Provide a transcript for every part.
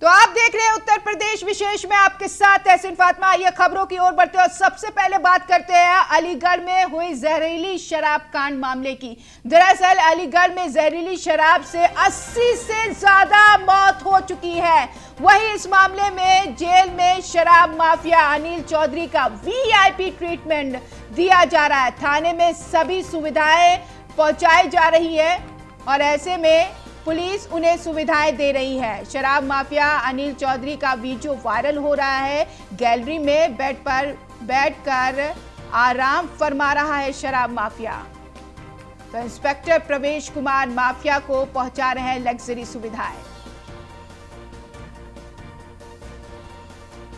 तो आप देख रहे हैं उत्तर प्रदेश विशेष में, आपके साथ तहसीन फातिमा। आइए खबरों की ओर बढ़ते हैं और सबसे पहले बात करते हैं अलीगढ़ में हुई जहरीली शराब कांड मामले की। दरअसल अलीगढ़ में जहरीली शराब से 80 से ज्यादा मौत हो चुकी है। वहीं इस मामले में जेल में शराब माफिया अनिल चौधरी का वीआईपी ट्रीटमेंट दिया जा रहा है। थाने में सभी सुविधाएं पहुंचाई जा रही है और ऐसे में पुलिस उन्हें सुविधाएं दे रही है। शराब माफिया अनिल चौधरी का वीडियो वायरल हो रहा है। गैलरी में बेड पर बैठकर आराम फरमा रहा है शराब माफिया। तो इंस्पेक्टर प्रवेश कुमार माफिया को पहुंचा रहे हैं लग्जरी सुविधाएं।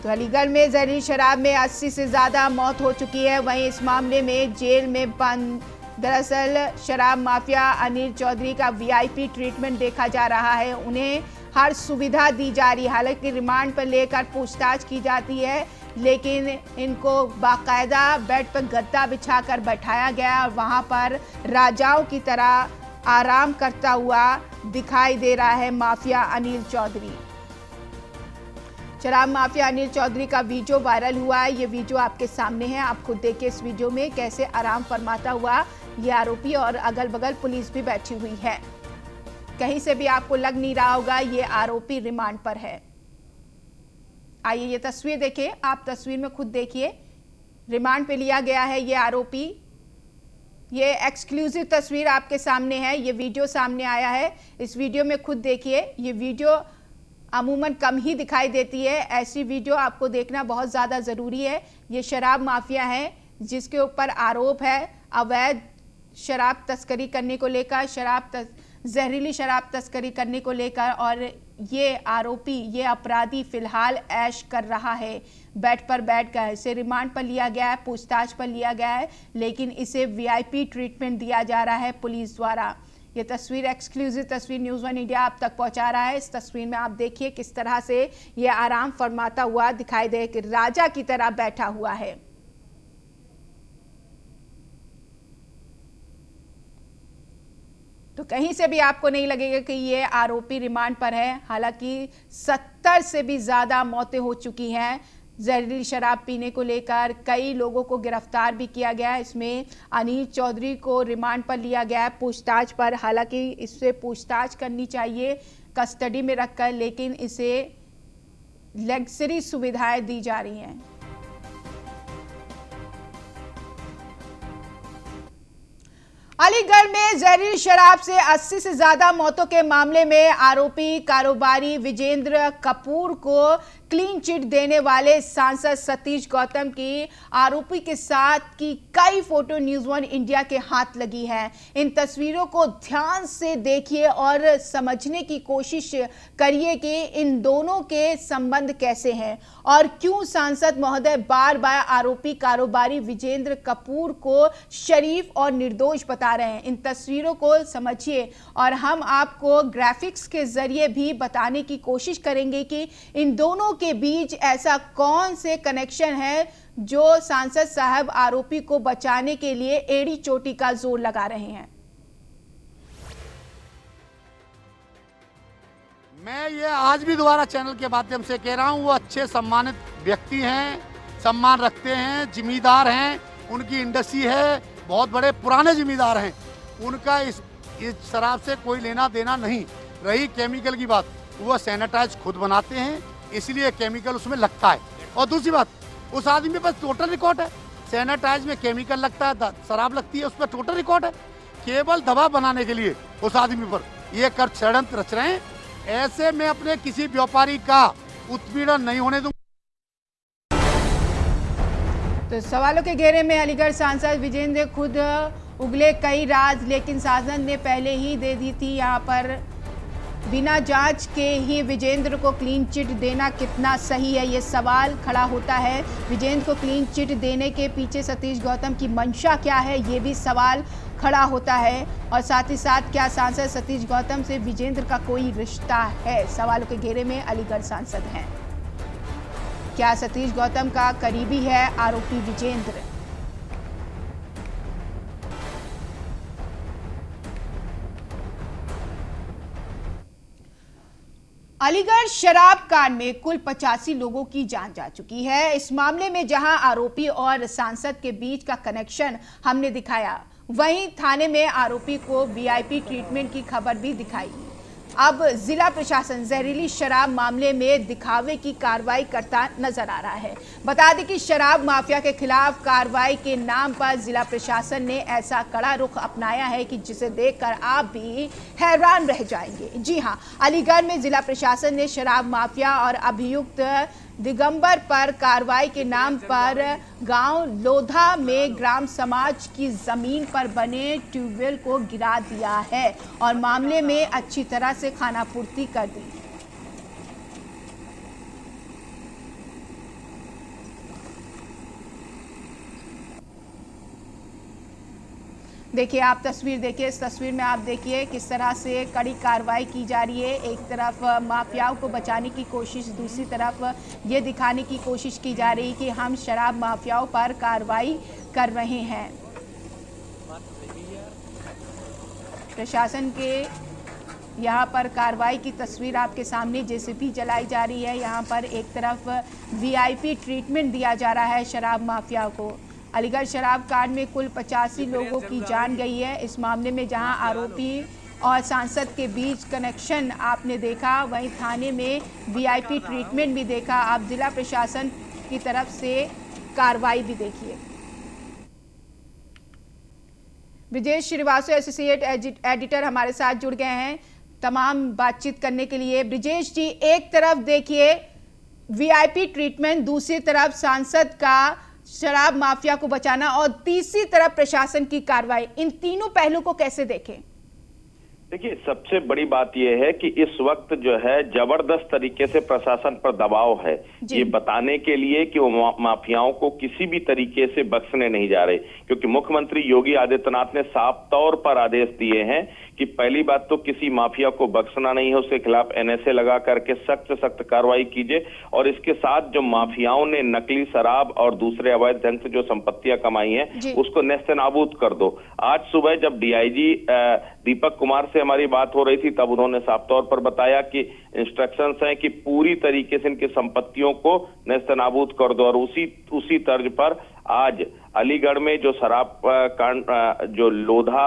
तो अलीगढ़ में जहरीली शराब में 80 से ज्यादा मौत हो चुकी है। वहीं इस मामले में जेल में बंद दरअसल शराब माफिया अनिल चौधरी का वीआईपी ट्रीटमेंट देखा जा रहा है। उन्हें हर सुविधा दी जा रही है। हालांकि रिमांड पर लेकर पूछताछ की जाती है, लेकिन इनको बाकायदा बेड पर गद्दा बिछाकर बैठाया गया और वहां पर राजाओं की तरह आराम करता हुआ दिखाई दे रहा है माफिया अनिल चौधरी। शराब माफिया अनिल चौधरी का वीडियो वायरल हुआ है। ये वीडियो आपके सामने है, आप खुद देखिए इस वीडियो में कैसे आराम फरमाता हुआ ये आरोपी और अगल बगल पुलिस भी बैठी हुई है। कहीं से भी आपको लग नहीं रहा होगा ये आरोपी रिमांड पर है। आइए ये तस्वीर देखिए, आप तस्वीर में खुद देखिए, रिमांड पे लिया गया है ये आरोपी। ये एक्सक्लूसिव तस्वीर आपके सामने है, ये वीडियो सामने आया है। इस वीडियो में खुद देखिए, ये वीडियो अमूमन कम ही दिखाई देती है। ऐसी वीडियो आपको देखना बहुत ज़्यादा ज़रूरी है। ये शराब माफिया है जिसके ऊपर आरोप है अवैध शराब तस्करी करने को लेकर, जहरीली शराब तस्करी करने को लेकर। और ये आरोपी, ये अपराधी फिलहाल ऐश कर रहा है बेड पर बैठकर। इसे रिमांड पर लिया गया है, पूछताछ पर लिया गया है, लेकिन इसे वीआईपी ट्रीटमेंट दिया जा रहा है पुलिस द्वारा। ये तस्वीर एक्सक्लूसिव तस्वीर न्यूज़ 1 इंडिया आप तक पहुंचा रहा है। इस तस्वीर में आप देखिए किस तरह से ये आराम फरमाता हुआ दिखाई दे कि राजा की तरह बैठा हुआ है। तो कहीं से भी आपको नहीं लगेगा कि ये आरोपी रिमांड पर है। हालांकि 70 से भी ज्यादा मौतें हो चुकी हैं जहरीली शराब पीने को लेकर। कई लोगों को गिरफ्तार भी किया गया है। इसमें अनिल चौधरी को रिमांड पर लिया गया है पूछताछ पर। हालांकि इससे पूछताछ करनी चाहिए कस्टडी में रखकर, लेकिन इसे लग्जरी सुविधाएं दी जा रही हैं। अलीगढ़ में जहरीली शराब से 80 से ज्यादा मौतों के मामले में आरोपी कारोबारी विजेंद्र कपूर को क्लीन चिट देने वाले सांसद सतीश गौतम की आरोपी के साथ की कई फोटो न्यूज़ 1 इंडिया के हाथ लगी है। इन तस्वीरों को ध्यान से देखिए और समझने की कोशिश करिए कि इन दोनों के संबंध कैसे हैं और क्यों सांसद महोदय बार बार आरोपी कारोबारी विजेंद्र कपूर को शरीफ और निर्दोष बता रहे हैं। इन तस्वीरों को समझिए और हम आपको ग्राफिक्स के जरिए भी बताने की कोशिश करेंगे कि इन दोनों के बीच ऐसा कौन से कनेक्शन है जो सांसद साहब आरोपी को बचाने के लिए एड़ी चोटी का जोर लगा रहे हैं। मैं ये आज भी दोबारा चैनल के माध्यम से कह रहा हूं, वो अच्छे सम्मानित व्यक्ति हैं, सम्मान रखते हैं, जिम्मेदार हैं, उनकी इंडस्ट्री है, बहुत बड़े पुराने जिम्मेदार हैं। उनका इस शराब से कोई लेना देना नहीं। रही केमिकल की बात, वो सैनिटाइज खुद बनाते हैं, इसलिए केमिकल उसमें लगता है। और दूसरी बात, उस आदमी के पास टोटल रिकॉर्ड है, सैनिटाइज में केमिकल लगता है, शराब लगती है, उस पर टोटल रिकॉर्ड है। केवल दवा बनाने के लिए उस आदमी पर ये कर षड्यंत्र रच रहे हैं। ऐसे में अपने किसी व्यापारी का उत्पीड़न नहीं होने दूंगा। तो सवालों के घेरे में अलीगढ़ सांसद विजेंद्र खुद उगले कई राज, लेकिन सांसद ने पहले ही दे दी थी। यहाँ पर बिना जांच के ही विजेंद्र को क्लीन चिट देना कितना सही है, ये सवाल खड़ा होता है। विजेंद्र को क्लीन चिट देने के पीछे सतीश गौतम की मंशा क्या है, ये भी सवाल खड़ा होता है। और साथ ही साथ क्या सांसद सतीश गौतम से विजेंद्र का कोई रिश्ता है? सवालों के घेरे में अलीगढ़ सांसद हैं। क्या सतीश गौतम का करीबी है आरोपी विजेंद्र? अलीगढ़ शराब कांड में कुल 85 लोगों की जान जा चुकी है। इस मामले में जहां आरोपी और सांसद के बीच का कनेक्शन हमने दिखाया, वहीं थाने में आरोपी को वीआईपी ट्रीटमेंट की खबर भी दिखाई। अब जिला प्रशासन जहरीली शराब मामले में दिखावे की कार्रवाई करता नजर आ रहा है। बता दें कि शराब माफिया के खिलाफ कार्रवाई के नाम पर जिला प्रशासन ने ऐसा कड़ा रुख अपनाया है कि जिसे देखकर आप भी हैरान रह जाएंगे। जी हां, अलीगढ़ में जिला प्रशासन ने शराब माफिया और अभियुक्त दिगंबर पर कार्रवाई के नाम पर गांव लोधा में ग्राम समाज की जमीन पर बने ट्यूबवेल को गिरा दिया है और मामले में अच्छी तरह से खानापूर्ति कर दी। देखिए, आप तस्वीर देखिए। इस तस्वीर में आप देखिए किस तरह से कड़ी कार्रवाई की जा रही है। एक तरफ माफियाओं को बचाने की कोशिश, दूसरी तरफ ये दिखाने की कोशिश की जा रही कि हम शराब माफियाओं पर कार्रवाई कर रहे हैं। प्रशासन के यहाँ पर कार्रवाई की तस्वीर आपके सामने जेसीबी जलाई जा रही है। यहाँ पर एक तरफ वीआईपी ट्रीटमेंट दिया जा रहा है शराब माफिया को। अलीगढ़ शराब कांड में कुल 85 लोगों की जान गई है। इस मामले में जहां आरोपी और सांसद के बीच कनेक्शन आपने देखा, वहीं थाने में वीआईपी ट्रीटमेंट भी देखा। आप जिला प्रशासन की तरफ से कार्रवाई भी देखिए। ब्रिजेश श्रीवास्तव एसोसिएट एडिटर हमारे साथ जुड़ गए हैं तमाम बातचीत करने के लिए। ब्रिजेश जी, एक तरफ देखिए वीआईपी ट्रीटमेंट, दूसरी तरफ सांसद का शराब माफिया को बचाना और तीसरी तरफ प्रशासन की कार्रवाई, इन तीनों पहलू को कैसे देखें? देखिए, सबसे बड़ी बात यह है कि इस वक्त जो है जबरदस्त तरीके से प्रशासन पर दबाव है ये बताने के लिए कि वो माफियाओं को किसी भी तरीके से बख्शने नहीं जा रहे, क्योंकि मुख्यमंत्री योगी आदित्यनाथ ने साफ तौर पर आदेश दिए हैं कि पहली बात तो किसी माफिया को बख्शना नहीं है, उसके खिलाफ एनएसए लगा करके सख्त कार्रवाई कीजिए और इसके साथ जो माफियाओं ने नकली शराब और दूसरे अवैध ढंग से जो संपत्तियां कमाई हैं उसको नेस्तनाबूद कर दो। आज सुबह जब डीआईजी दीपक कुमार से हमारी बात हो रही थी तब उन्होंने साफ तौर पर बताया कि इंस्ट्रक्शंस हैं कि पूरी तरीके से इनकी संपत्तियों को नेस्तनाबूद कर दो और उसी तर्ज पर आज अलीगढ़ में जो शराब कांड, जो लोधा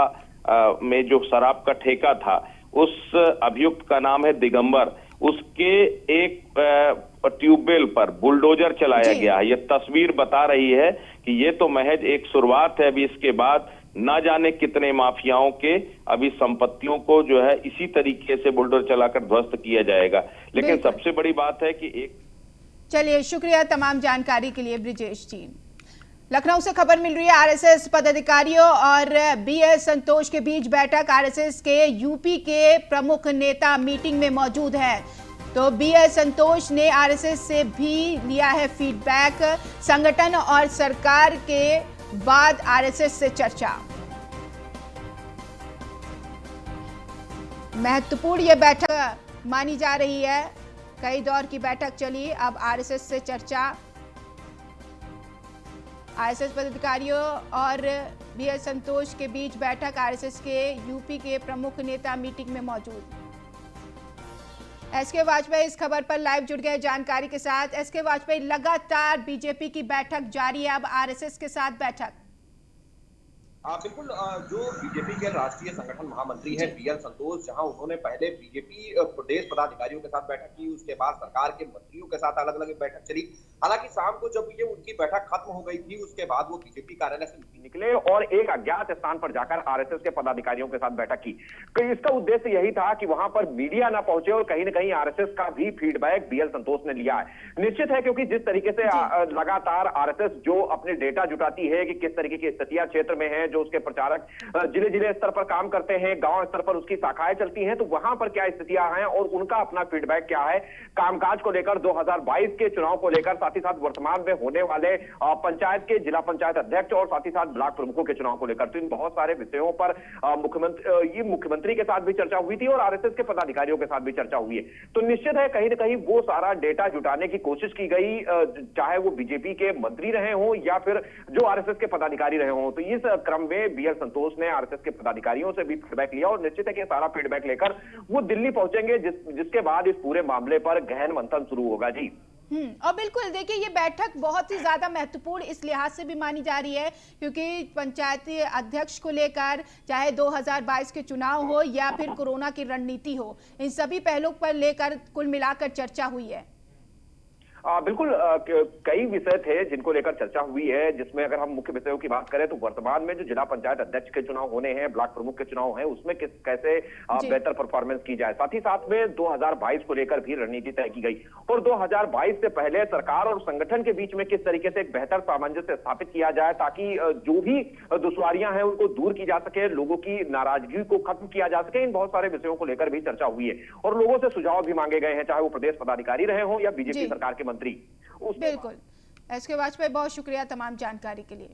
में जो शराब का ठेका था, उस अभियुक्त का नाम है दिगंबर, उसके एक ट्यूबवेल पर बुलडोजर चलाया गया है। यह तस्वीर बता रही है कि ये तो महज एक शुरुआत है, अभी इसके बाद ना जाने कितने माफियाओं के अभी संपत्तियों को जो है इसी तरीके से बुलडोजर चलाकर ध्वस्त किया जाएगा। लेकिन सबसे बड़ी बात है कि चलिए, शुक्रिया तमाम जानकारी के लिए ब्रिजेश जी। लखनऊ से खबर मिल रही है, आरएसएस पदाधिकारियों और बीएस संतोष के बीच बैठक। आरएसएस के यूपी के प्रमुख नेता मीटिंग में मौजूद है, तो बीएस संतोष ने आरएसएस से भी लिया है फीडबैक। संगठन और सरकार के बाद आरएसएस से चर्चा। महत्वपूर्ण ये बैठक मानी जा रही है, कई दौर की बैठक चली, अब आरएसएस से चर्चा। आरएसएस पदाधिकारियों और बीएस संतोष के बीच बैठक, आरएसएस के यूपी के प्रमुख नेता मीटिंग में मौजूद। एसके वाजपेयी इस खबर पर लाइव जुड़ गए जानकारी के साथ। एसके वाजपेयी, लगातार बीजेपी की बैठक जारी है, अब आरएसएस के साथ बैठक। बिल्कुल, जो बीजेपी के राष्ट्रीय संगठन महामंत्री हैं बीएल संतोष, जहां उन्होंने पहले बीजेपी प्रदेश पदाधिकारियों के साथ बैठक की, उसके बाद सरकार के मंत्रियों के साथ अलग अलग बैठक चली। हालांकि शाम को जब ये उनकी बैठक खत्म हो गई थी, उसके बाद वो बीजेपी कार्यालय से निकले और एक अज्ञात स्थान पर जाकर आरएसएस के पदाधिकारियों के साथ बैठक की। तो इसका उद्देश्य यही था कि वहां पर मीडिया ना पहुंचे और कहीं ना कहीं आरएसएस का भी फीडबैक बीएल संतोष ने लिया है। निश्चित है, क्योंकि जिस तरीके से लगातार आरएसएस जो अपने डेटा जुटाती है कि किस तरीके की स्थितियां क्षेत्र में है, जो उसके प्रचारक जिले स्तर पर काम करते हैं, गांव स्तर पर उसकी शाखाएं चलती हैं, तो वहां पर क्या स्थितियां हैं और उनका अपना फीडबैक क्या है कामकाज को लेकर, 2022 के चुनाव को लेकर, साथ ही साथ वर्तमान में होने वाले पंचायत के जिला पंचायत अध्यक्ष और साथ ही साथ ब्लॉक प्रमुखों के चुनाव को लेकर। तो इन बहुत सारे विषयों पर मुख्यमंत्री के साथ भी चर्चा हुई थी और आरएसएस के पदाधिकारियों के साथ भी चर्चा हुई है। तो निश्चित है, कहीं ना कहीं वो सारा डेटा जुटाने की कोशिश की गई, चाहे वो बीजेपी के मंत्री रहे हों या फिर जो आरएसएस के पदाधिकारी रहे हों। तो इस क्रम में बीएल संतोष ने आरएसएस के पदाधिकारियों से भी फीडबैक लिया और निश्चित है कि सारा फीडबैक लेकर वो दिल्ली पहुंचेंगे, जिसके बाद इस पूरे मामले पर गहन मंथन शुरू होगा जी। और बिल्कुल देखिए, ये बैठक बहुत ही ज्यादा महत्वपूर्ण इस लिहाज से भी मानी जा रही है क्योंकि पंचायती अध्यक्ष को लेकर चाहे 2022 के चुनाव हो या फिर कोरोना की रणनीति हो, इन सभी पहलुओं पर लेकर कुल मिलाकर चर्चा हुई है। बिल्कुल, कई विषय थे जिनको लेकर चर्चा हुई है, जिसमें अगर हम मुख्य विषयों की बात करें तो वर्तमान में जो जिला पंचायत अध्यक्ष के चुनाव होने हैं, ब्लॉक प्रमुख के चुनाव हैं, उसमें कैसे बेहतर परफॉर्मेंस की जाए, साथ ही साथ में 2022 को लेकर भी रणनीति तय की गई और 2022 से पहले सरकार और संगठन के बीच में किस तरीके से एक बेहतर सामंजस्य स्थापित किया जाए ताकि जो भी दुश्वारियां हैं उनको दूर की जा सके, लोगों की नाराजगी को खत्म किया जा सके। इन बहुत सारे विषयों को लेकर भी चर्चा हुई है और लोगों से सुझाव भी मांगे गए हैं, चाहे वो प्रदेश पदाधिकारी रहे हों या बीजेपी सरकार के मंत्री। बिल्कुल, एसके वाजपेयी, बहुत शुक्रिया तमाम जानकारी के लिए।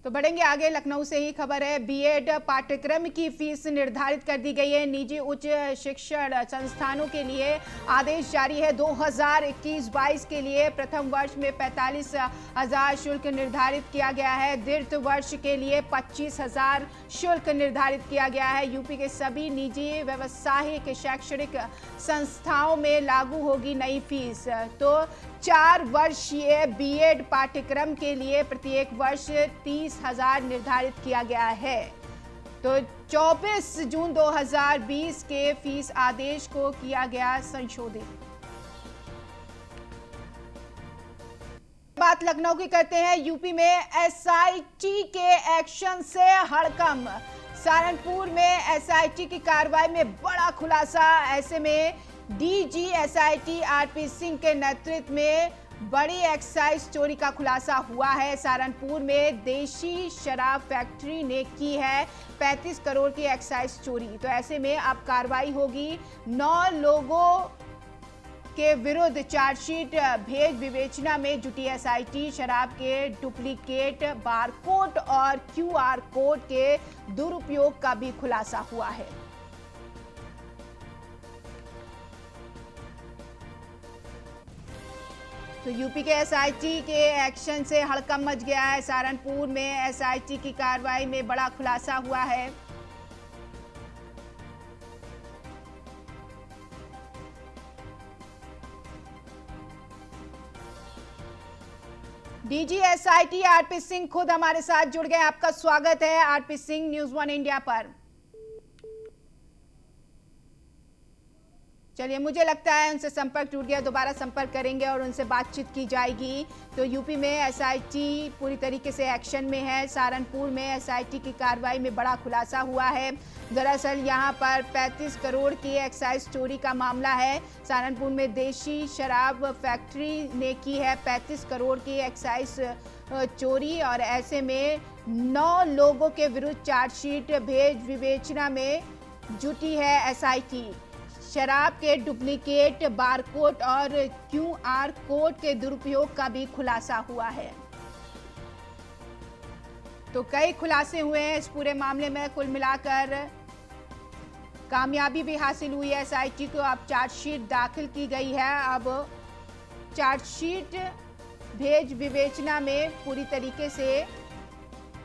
तो बढ़ेंगे आगे, लखनऊ से ही खबर है, बीएड पाठ्यक्रम की फीस निर्धारित कर दी गई है। निजी उच्च शिक्षण संस्थानों के लिए आदेश जारी है। 2021-22 के लिए प्रथम वर्ष में 45,000 शुल्क निर्धारित किया गया है। द्वितीय वर्ष के लिए 25,000 शुल्क निर्धारित किया गया है। यूपी के सभी निजी व्यावसायिक शैक्षणिक संस्थाओं में लागू होगी नई फीस। तो 4 वर्षीय बीएड पाठ्यक्रम के लिए प्रत्येक वर्ष 30,000 निर्धारित किया गया है। तो 24 जून 2020 के फीस आदेश को किया गया संशोधित। बात लखनऊ की करते हैं। यूपी में एसआईटी के एक्शन से हड़कंप। सहारनपुर में एसआईटी की कार्रवाई में बड़ा खुलासा। ऐसे में डीजी एसआईटी आरपी सिंह के नेतृत्व में बड़ी एक्साइज चोरी का खुलासा हुआ है। सहारनपुर में देशी शराब फैक्ट्री ने की है 35 करोड़ की एक्साइज चोरी। तो ऐसे में अब कार्रवाई होगी। 9 लोगों के विरुद्ध चार्जशीट भेज विवेचना में जुटी एसआईटी। शराब के डुप्लीकेट बारकोड और क्यूआर कोड के दुरुपयोग का भी खुलासा हुआ है। तो यूपी के एसआईटी के एक्शन से हड़कंप मच गया है। सहारनपुर में एसआईटी की कार्रवाई में बड़ा खुलासा हुआ है। डीजी एसआईटी आरपी सिंह खुद हमारे साथ जुड़ गए। आपका स्वागत है आरपी सिंह, न्यूज़ 1 इंडिया पर। चलिए, मुझे लगता है उनसे संपर्क टूट गया, दोबारा संपर्क करेंगे और उनसे बातचीत की जाएगी। तो यूपी में एसआईटी पूरी तरीके से एक्शन में है। सहारनपुर में एसआईटी की कार्रवाई में बड़ा खुलासा हुआ है। दरअसल यहां पर 35 करोड़ की एक्साइज चोरी का मामला है। सहारनपुर में देशी शराब फैक्ट्री ने की है 35 करोड़ की एक्साइज चोरी और ऐसे में 9 लोगों के विरुद्ध चार्जशीट भेज विवेचना में जुटी है एसआईटी। शराब के डुप्लीकेट बारकोड और क्यूआर कोड के दुरुपयोग का भी खुलासा हुआ है। तो कई खुलासे हुए हैं इस पूरे मामले में। कुल मिलाकर कामयाबी भी हासिल हुई है एसआईटी को। अब चार्जशीट दाखिल की गई है। अब चार्जशीट भेज विवेचना में पूरी तरीके से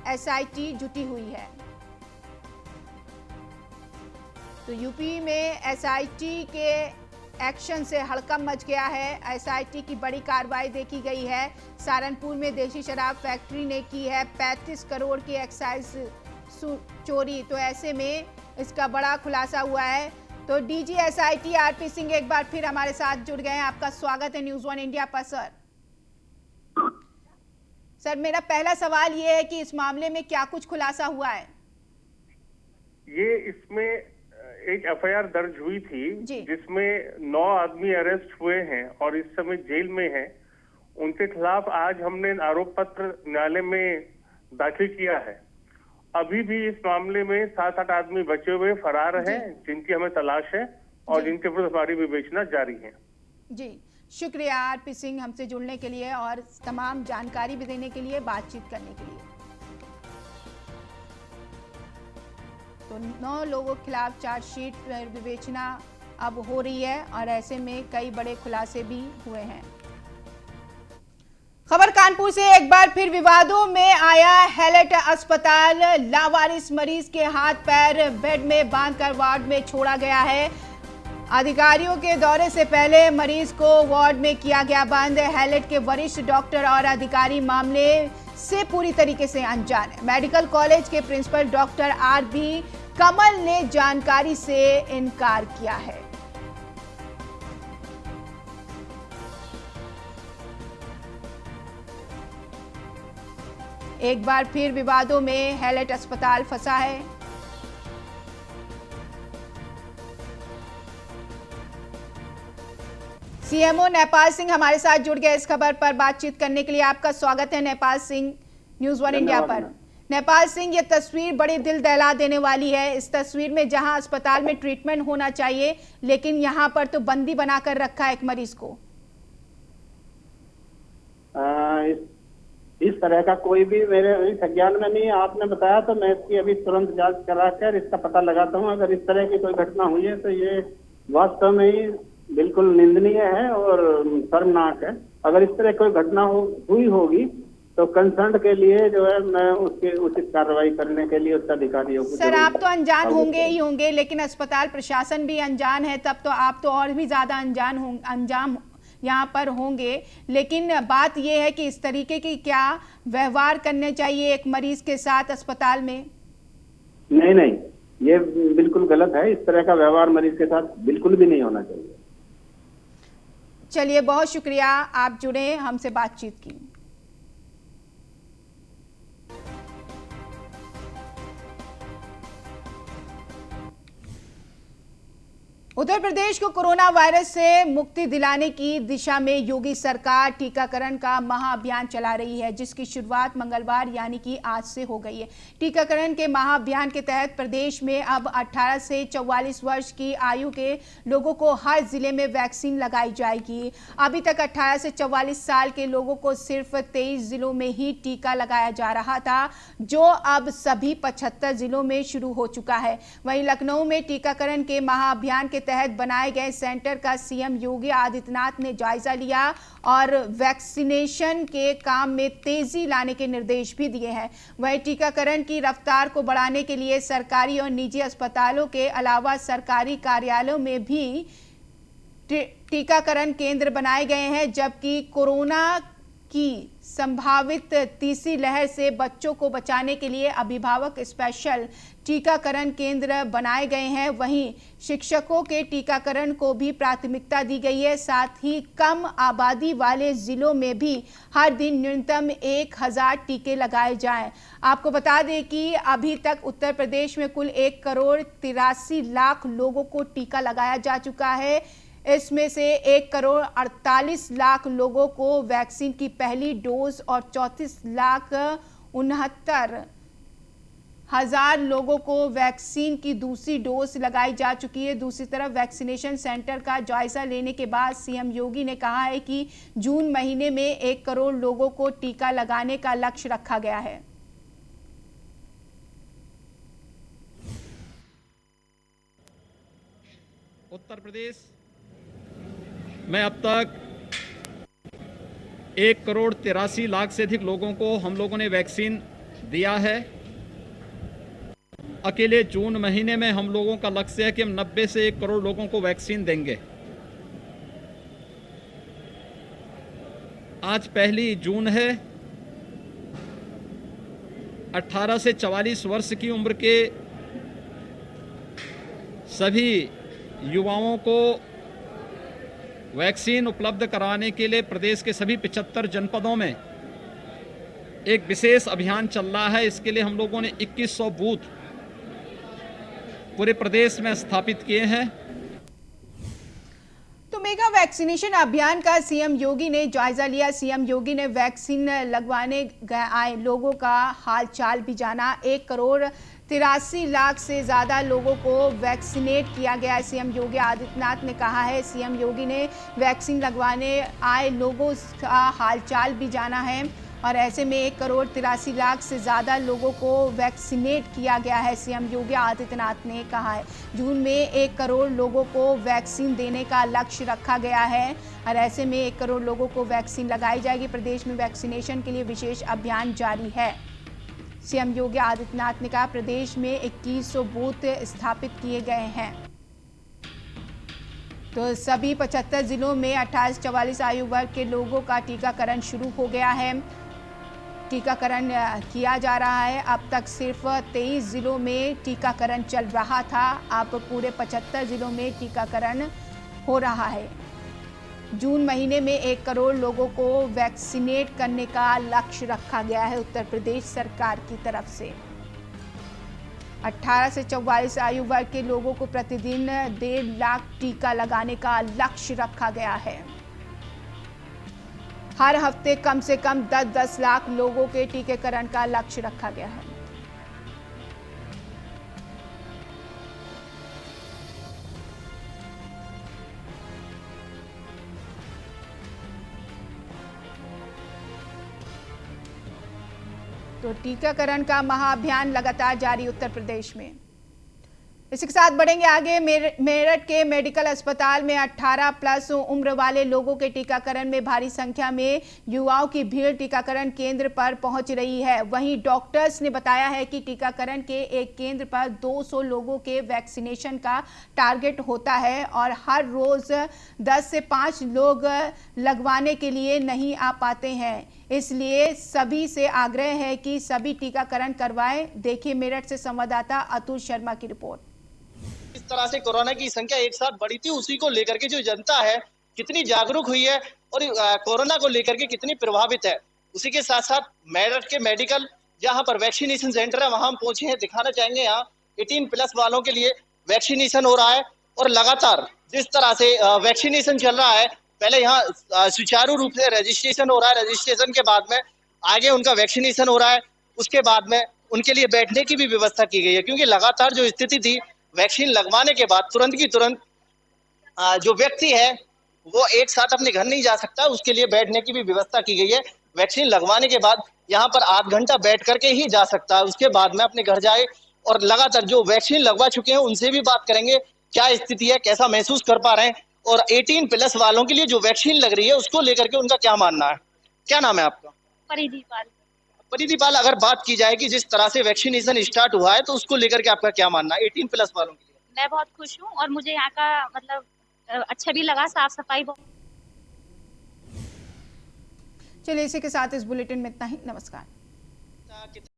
एसआईटी जुटी हुई है। तो यूपी में एसआईटी के एक्शन से हड़कंप मच गया है। एसआईटी की बड़ी कार्रवाई देखी गई है। सहारनपुर में देशी शराब फैक्ट्री ने की है 35 करोड़ की एक्साइज चोरी। तो ऐसे में इसका बड़ा खुलासा हुआ है। तो डीजी एसआईटी आरपी सिंह एक बार फिर हमारे साथ जुड़ गए हैं। आपका स्वागत है न्यूज़ 1 इंडिया पर। सर, मेरा पहला सवाल ये है कि इस मामले में क्या कुछ खुलासा हुआ है? इसमें एक एफआईआर दर्ज हुई थी जिसमें 9 आदमी अरेस्ट हुए हैं और इस समय जेल में हैं। उनके खिलाफ आज हमने आरोप पत्र न्यायालय में दाखिल किया है। अभी भी इस मामले में 7-8 आदमी बचे हुए फरार हैं जिनकी हमें तलाश है और जिनके विरुद्ध हमारी विवेचना जारी है। जी, शुक्रिया आरपी सिंह हमसे जुड़ने के लिए और तमाम जानकारी भी देने के लिए, बातचीत करने के लिए। तो 9 लोगों के खिलाफ चार्जशीट विवेचना अब हो रही है और ऐसे में कई बड़े खुलासे भी हुए हैं। खबर कानपुर से एक बार फिर विवादों में आया हैलेट अस्पताल। लावारिस मरीज के हाथ पैर बेड में बांधकर वार्ड में छोड़ा गया है। अधिकारियों के दौरे से पहले मरीज को वार्ड में किया गया बंद। हैलेट के वरिष्ठ डॉक्टर और अधिकारी मामले से पूरी तरीके से अनजान है। मेडिकल कॉलेज के प्रिंसिपल डॉक्टर आर.बी. कमल ने जानकारी से इनकार किया है। एक बार फिर विवादों में हैलेट अस्पताल फंसा है। सीएमओ नेपाल सिंह हमारे साथ जुड़ गए इस खबर पर बातचीत करने के लिए। आपका स्वागत है नेपाल सिंह न्यूज़ 1 इंडिया पर। नेपाल सिंह, ये तस्वीर बड़ी दिल दहला देने वाली है। इस तस्वीर में जहां अस्पताल में ट्रीटमेंट होना चाहिए, लेकिन यहां पर तो बंदी बनाकर रखा है एक मरीज को। इस तरह का कोई भी मेरे संज्ञान में नहीं है। आपने बताया तो मैं इसकी अभी तुरंत जांच कराकर इसका पता लगाता हूं। अगर इस तरह की कोई घटना हुई है तो ये वास्तव में ही बिल्कुल निंदनीय है और शर्मनाक है। अगर इस तरह कोई घटना हुई होगी तो कंसर्न के लिए जो है मैं उसके उचित कार्रवाई करने के लिए उच्च अधिकारियों को। सर, आप तो अनजान होंगे ही होंगे, लेकिन अस्पताल प्रशासन भी अनजान है, तब तो आप तो और भी ज्यादा अनजान यहाँ पर होंगे। लेकिन बात यह है कि इस तरीके की क्या व्यवहार करने चाहिए एक मरीज के साथ अस्पताल में? नहीं, ये बिल्कुल गलत है। इस तरह का व्यवहार मरीज के साथ बिल्कुल भी नहीं होना चाहिए। चलिए, बहुत शुक्रिया, आप जुड़े, हमसे बातचीत की। उत्तर प्रदेश को कोरोना वायरस से मुक्ति दिलाने की दिशा में योगी सरकार टीकाकरण का महाअभियान चला रही है, जिसकी शुरुआत मंगलवार यानी कि आज से हो गई है। टीकाकरण के महाअभियान के तहत प्रदेश में अब 18 से 44 वर्ष की आयु के लोगों को हर जिले में वैक्सीन लगाई जाएगी। अभी तक 18 से 44 साल के लोगों को सिर्फ 23 जिलों में ही टीका लगाया जा रहा था, जो अब सभी 75 जिलों में शुरू हो चुका है। वहीं लखनऊ में टीकाकरण के महाअभियान के तहत बनाए गए सेंटर का सीएम योगी आदित्यनाथ ने जायजा लिया और वैक्सीनेशन के काम में तेजी लाने के निर्देश भी दिए हैं। वहीं टीकाकरण की रफ्तार को बढ़ाने के लिए सरकारी और निजी अस्पतालों के अलावा सरकारी कार्यालयों में भी टीकाकरण केंद्र बनाए गए हैं, जबकि कोरोना की संभावित तीसरी लहर से बच्चों को बचाने के लिए अभिभावक स्पेशल टीकाकरण केंद्र बनाए गए हैं। वहीं शिक्षकों के टीकाकरण को भी प्राथमिकता दी गई है। साथ ही कम आबादी वाले जिलों में भी हर दिन न्यूनतम 1000 टीके लगाए जाएं। आपको बता दें कि अभी तक उत्तर प्रदेश में कुल 1,83,00,000 लोगों को टीका लगाया जा चुका है। इसमें से 1,48,00,000 लोगों को वैक्सीन की पहली डोज और 34,69,000 लोगों को वैक्सीन की दूसरी डोज लगाई जा चुकी है। दूसरी तरफ वैक्सीनेशन सेंटर का जायजा लेने के बाद सीएम योगी ने कहा है कि जून महीने में 1 करोड़ लोगों को टीका लगाने का लक्ष्य रखा गया है। उत्तर प्रदेश में अब तक 1,83,00,000 से अधिक लोगों को हम लोगों ने वैक्सीन दिया है। अकेले जून महीने में हम लोगों का लक्ष्य है कि हम 90 से 1 करोड़ लोगों को वैक्सीन देंगे। आज 1 जून है। 18 से 44 वर्ष की उम्र के सभी युवाओं को वैक्सीन उपलब्ध कराने के लिए प्रदेश के सभी 75 जनपदों में एक विशेष अभियान चल रहा है। इसके लिए हम लोगों ने 2100 बूथ पूरे प्रदेश में स्थापित किए हैं। तो मेगा वैक्सीनेशन अभियान का सीएम योगी ने जायजा लिया। सीएम योगी ने वैक्सीन लगवाने आए लोगों का हालचाल भी जाना। 1,83,00,000 से ज़्यादा लोगों को वैक्सीनेट किया गया है। सीएम योगी आदित्यनाथ ने कहा है। सीएम योगी ने वैक्सीन लगवाने आए लोगों का हालचाल भी जाना है और ऐसे में 1,83,00,000 से ज़्यादा लोगों को वैक्सीनेट किया गया है। सीएम योगी आदित्यनाथ ने कहा है जून में 1 करोड़ लोगों को वैक्सीन देने का लक्ष्य रखा गया है और ऐसे में 1 करोड़ लोगों को वैक्सीन लगाई जाएगी। प्रदेश में वैक्सीनेशन के लिए विशेष अभियान जारी है। सीएम योगी आदित्यनाथ ने कहा प्रदेश में 2100 बूथ स्थापित किए गए हैं। तो सभी 75 जिलों में 28 से 44 आयु वर्ग के लोगों का टीकाकरण शुरू हो गया है। टीकाकरण किया जा रहा है। अब तक सिर्फ 23 जिलों में टीकाकरण चल रहा था, अब पूरे 75 जिलों में टीकाकरण हो रहा है। जून महीने में 1 करोड़ लोगों को वैक्सीनेट करने का लक्ष्य रखा गया है उत्तर प्रदेश सरकार की तरफ से। 18 से 44 आयु वर्ग के लोगों को प्रतिदिन 1.5 लाख टीका लगाने का लक्ष्य रखा गया है। हर हफ्ते कम से कम 10-10 लाख लोगों के टीकाकरण का लक्ष्य रखा गया है। तो टीकाकरण का महाअभियान लगातार जारी उत्तर प्रदेश में। इसके साथ बढ़ेंगे आगे। मेरठ के मेडिकल अस्पताल में 18+ उम्र वाले लोगों के टीकाकरण में भारी संख्या में युवाओं की भीड़ टीकाकरण केंद्र पर पहुंच रही है। वहीं डॉक्टर्स ने बताया है कि टीकाकरण के एक केंद्र पर 200 लोगों के वैक्सीनेशन का टारगेट होता है और हर रोज 10 से 5 लोग लगवाने के लिए नहीं आ पाते हैं, इसलिए सभी से आग्रह है कि सभी टीकाकरण करवाएं। देखिए मेरठ से संवाददाता अतुल शर्मा की रिपोर्ट। इस तरह से कोरोना की संख्या एक साथ बढ़ी थी, उसी को लेकर के जो जनता है कितनी जागरूक हुई है और कोरोना को लेकर के कितनी प्रभावित है। उसी के साथ साथ मेरठ के मेडिकल जहां पर वैक्सीनेशन सेंटर है वहां हम पहुंचे हैं। दिखाना चाहेंगे यहाँ 18+ वालों के लिए वैक्सीनेशन हो रहा है और लगातार जिस तरह से वैक्सीनेशन चल रहा है, पहले यहाँ सुचारू रूप से रजिस्ट्रेशन हो रहा है, रजिस्ट्रेशन के बाद में आगे उनका वैक्सीनेशन हो रहा है, उसके बाद में उनके लिए बैठने की भी व्यवस्था की गई है। क्योंकि लगातार जो स्थिति थी वैक्सीन लगवाने के बाद तुरंत की तुरंत जो व्यक्ति है वो एक साथ अपने घर नहीं जा सकता, उसके लिए बैठने की भी व्यवस्था की गई है। वैक्सीन लगवाने के बाद यहाँ पर आध घंटा बैठ करके ही जा सकता है, उसके बाद में अपने घर जाए। और लगातार जो वैक्सीन लगवा चुके हैं उनसे भी बात करेंगे क्या स्थिति है, कैसा महसूस कर पा रहे हैं और 18+ वालों के लिए जो वैक्सीन लग रही है उसको लेकर के उनका क्या मानना है। क्या नाम है आपका? परिधि पाल। परिधि पाल, अगर बात की जाए कि जिस तरह से वैक्सीनेशन स्टार्ट हुआ है तो उसको लेकर के आपका क्या मानना है 18+ वालों के लिए? मैं बहुत खुश हूँ और मुझे यहाँ का मतलब अच्छा भी लगा, साफ सफाई बहुत। चलिए इसी के साथ इस बुलेटिन में इतना ही। नमस्कार।